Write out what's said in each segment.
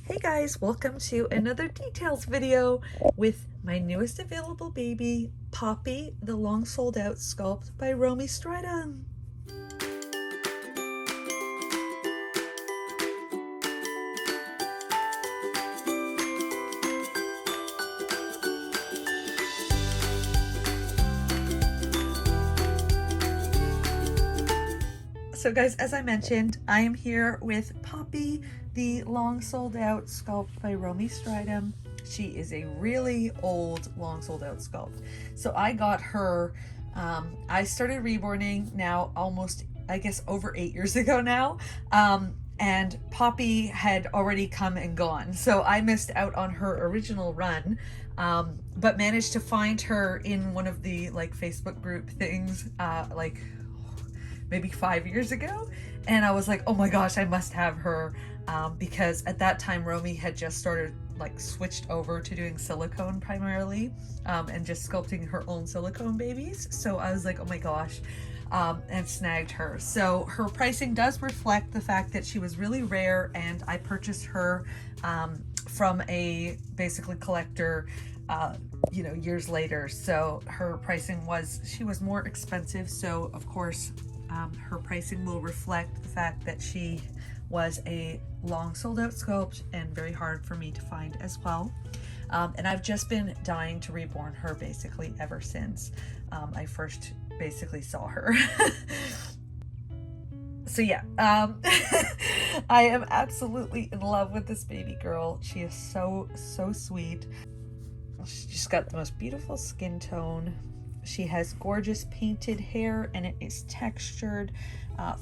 Hey guys, welcome to another details video with my newest available baby, Poppy, the long sold out sculpt by Romy Stridham. So guys, as I mentioned, I am here with Poppy, the long sold out sculpt by Romy Stridham. She is a really old long sold out sculpt. So I got her, I started reborning now almost, I guess, over 8 years ago now. And Poppy had already come and gone. So I missed out on her original run, but managed to find her in one of the like Facebook group things, like maybe 5 years ago, and I was like, oh my gosh, I must have her, because at that time Romy had just started like switched over to doing silicone primarily, and just sculpting her own silicone babies. So I was like, oh my gosh, and snagged her. So her pricing does reflect the fact that she was really rare, and I purchased her from a basically collector, years later. So her pricing she was more expensive. So of course, her pricing will reflect the fact that she was a long sold out sculpt and very hard for me to find as well. And I've just been dying to reborn her basically ever since I first basically saw her. So yeah, I am absolutely in love with this baby girl. She is so sweet. She's got the most beautiful skin tone. She has gorgeous painted hair, and it is textured,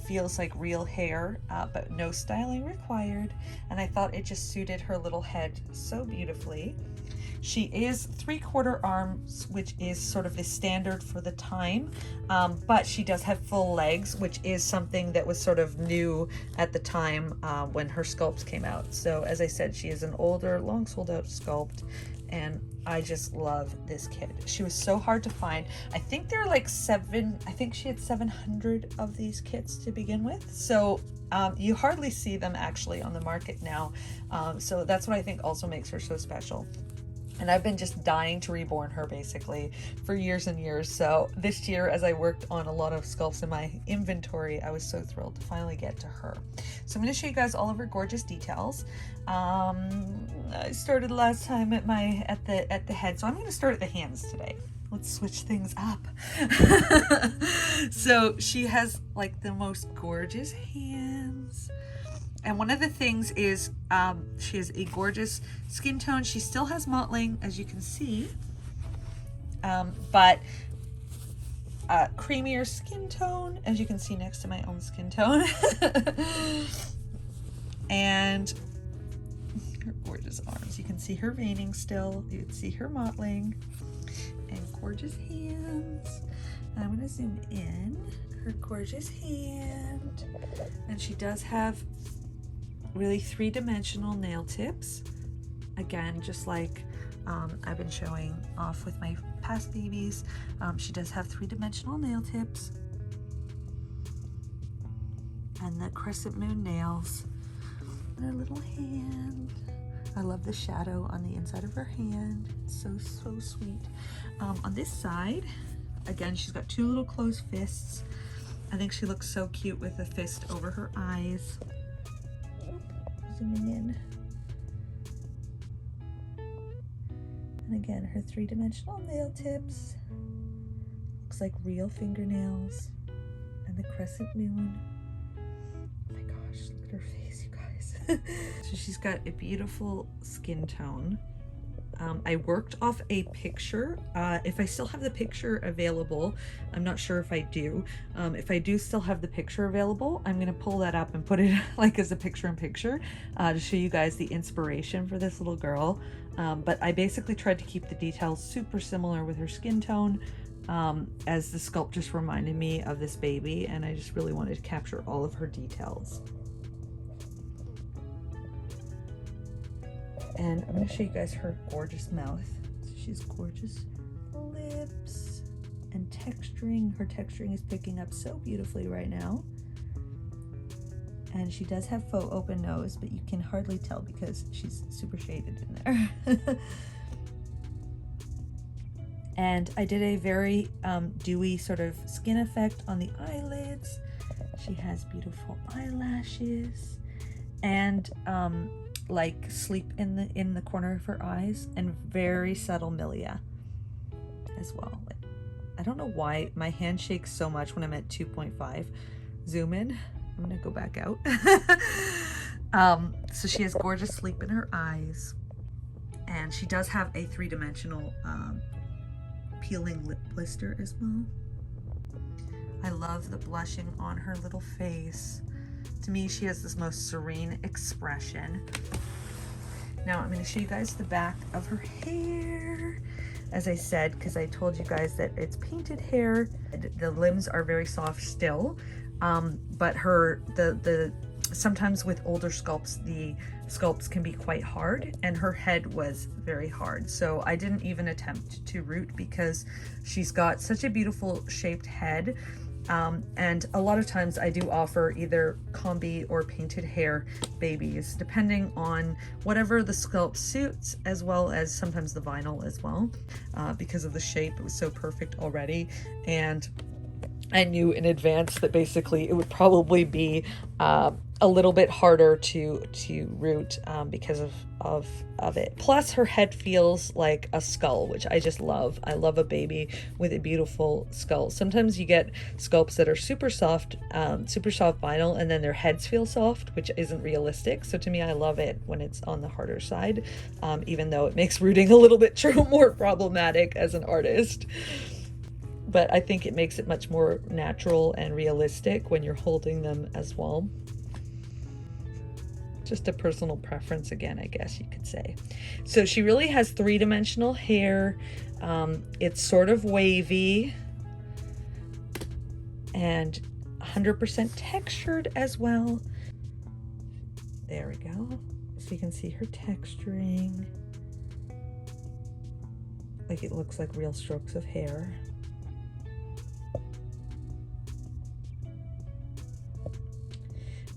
feels like real hair, but no styling required. And I thought it just suited her little head so beautifully. She is 3/4 arms, which is sort of the standard for the time, but she does have full legs, which is something that was sort of new at the time when her sculpts came out. So as I said, she is an older, long sold out sculpt, and I just love this kid. She was so hard to find. I think there are like I think she had 700 of these kits to begin with. So you hardly see them actually on the market now. So that's what I think also makes her so special. And I've been just dying to reborn her basically for years and years. So this year, as I worked on a lot of sculpts in my inventory, I was so thrilled to finally get to her. So I'm going to show you guys all of her gorgeous details. I started last time at the head, so I'm going to start at the hands today. Let's switch things up. So she has like the most gorgeous hands. And one of the things is she has a gorgeous skin tone. She still has mottling, as you can see, but creamier skin tone, as you can see next to my own skin tone. And her gorgeous arms. You can see her veining still. You can see her mottling. And gorgeous hands. And I'm going to zoom in. Her gorgeous hand. And she does have really three-dimensional nail tips, again, just like I've been showing off with my past babies. She does have three-dimensional nail tips and the crescent moon nails and her little hand. I love the shadow on the inside of her hand. It's so sweet. On this side, again, she's got two little closed fists. I think she looks so cute with the fist over her eyes. Zooming in. And again, her three-dimensional nail tips. Looks like real fingernails. And the crescent moon. Oh my gosh, look at her face, you guys. So she's got a beautiful skin tone. I worked off a picture. If I still have the picture available, I'm not sure if I do. If I do still have the picture available, I'm gonna pull that up and put it like as a picture-in-picture to show you guys the inspiration for this little girl. But I basically tried to keep the details super similar with her skin tone, as the sculpt just reminded me of this baby, and I just really wanted to capture all of her details. And I'm going to show you guys her gorgeous mouth. So she's gorgeous lips and texturing. Her texturing is picking up so beautifully right now. And she does have faux open nose, but you can hardly tell because she's super shaded in there. And I did a very dewy sort of skin effect on the eyelids. She has beautiful eyelashes and like sleep in the corner of her eyes, and very subtle milia as well. I don't know why my hand shakes so much when I'm at 2.5. Zoom in. I'm gonna go back out. So she has gorgeous sleep in her eyes, and she does have a 3-dimensional peeling lip blister as well. I love the blushing on her little face. To me, she has this most serene expression. Now I'm going to show you guys the back of her hair. As I said, because I told you guys that it's painted hair, the limbs are very soft still, but sometimes with older sculpts, the sculpts can be quite hard, and her head was very hard. So I didn't even attempt to root because she's got such a beautiful shaped head. And a lot of times I do offer either combi or painted hair babies, depending on whatever the sculpt suits, as well as sometimes the vinyl as well, because of the shape. It was so perfect already. And I knew in advance that basically it would probably be a little bit harder to root because of it. Plus her head feels like a skull, which I just love. I love a baby with a beautiful skull. Sometimes you get sculpts that are super soft vinyl, and then their heads feel soft, which isn't realistic. So to me, I love it when it's on the harder side, even though it makes rooting a little bit more problematic as an artist. But I think it makes it much more natural and realistic when you're holding them as well. Just a personal preference again, I guess you could say. So she really has 3-dimensional hair. It's sort of wavy and 100% textured as well. There we go. So you can see her texturing. Like it looks like real strokes of hair.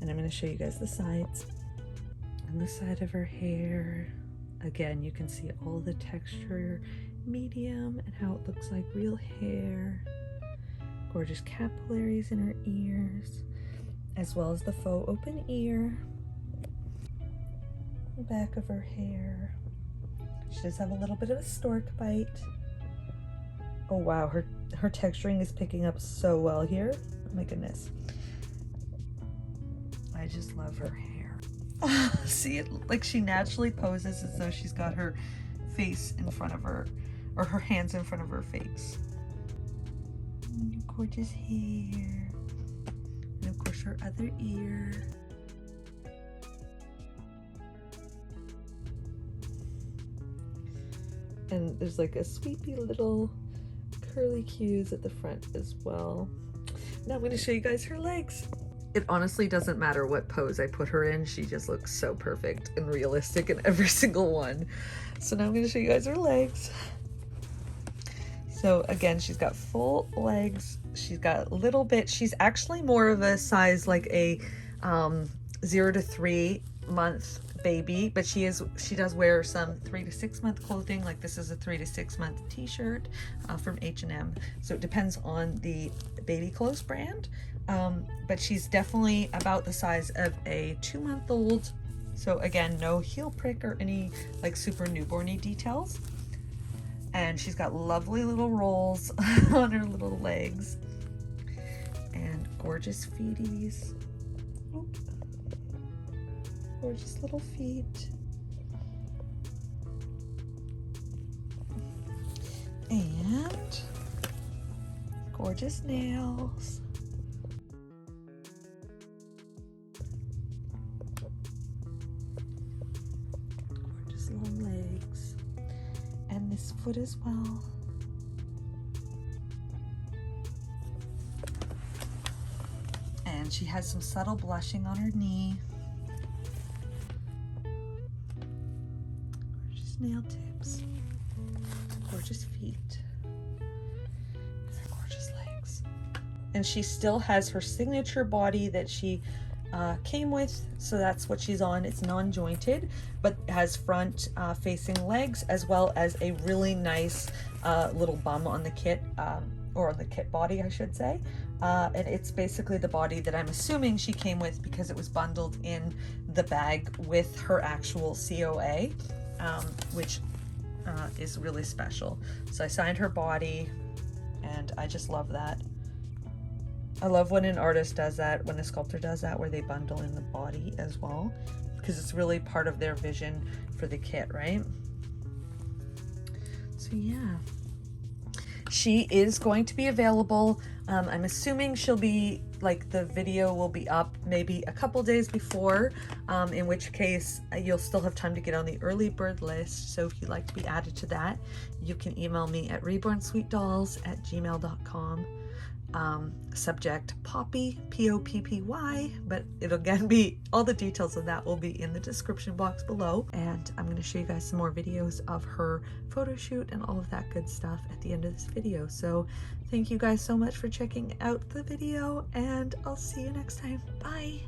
And I'm going to show you guys the sides. On the side of her hair, again, you can see all the texture, medium, and how it looks like real hair. Gorgeous capillaries in her ears, as well as the faux open ear. The back of her hair. She does have a little bit of a stork bite. Oh wow, her texturing is picking up so well here. Oh my goodness. I just love her hair. See it, like she naturally poses as though she's got her face in front of her, or her hands in front of her face. Gorgeous hair. And of course her other ear. And there's like a sweepy little curly cues at the front as well. Now I'm going to show you guys her legs. It honestly doesn't matter what pose I put her in. She just looks so perfect and realistic in every single one. So now I'm going to show you guys her legs. So again, she's got full legs. She's got a little bit, she's actually more of a size like a 0 to 3 month baby, but she does wear some 3 to 6 month clothing. Like this is a 3 to 6 month t-shirt from H&M. So it depends on the baby clothes brand. But she's definitely about the size of a 2-month-old. So again, no heel prick or any like super newborny details. And she's got lovely little rolls on her little legs and gorgeous feeties. Oop. Gorgeous little feet. And gorgeous nails. Gorgeous long legs. And this foot as well. And she has some subtle blushing on her knee. Gorgeous nail tips. Gorgeous feet. And gorgeous legs. And she still has her signature body that she came with, so that's what she's on. It's non-jointed, but has front facing legs, as well as a really nice little bum on the kit, or on the kit body, I should say. And it's basically the body that I'm assuming she came with because it was bundled in the bag with her actual COA, which is really special. So I signed her body, and I just love that. I love when an artist does that, when a sculptor does that, where they bundle in the body as well, because it's really part of their vision for the kit, right? So yeah, she is going to be available. I'm assuming she'll be, like, the video will be up maybe a couple days before, in which case you'll still have time to get on the early bird list. So if you'd like to be added to that, you can email me at rebornsweetdolls@gmail.com. Subject Poppy, Poppy, but it'll again be, all the details of that will be in the description box below. And I'm going to show you guys some more videos of her photo shoot and all of that good stuff at the end of this video. So thank you guys so much for checking out the video, and I'll see you next time. Bye.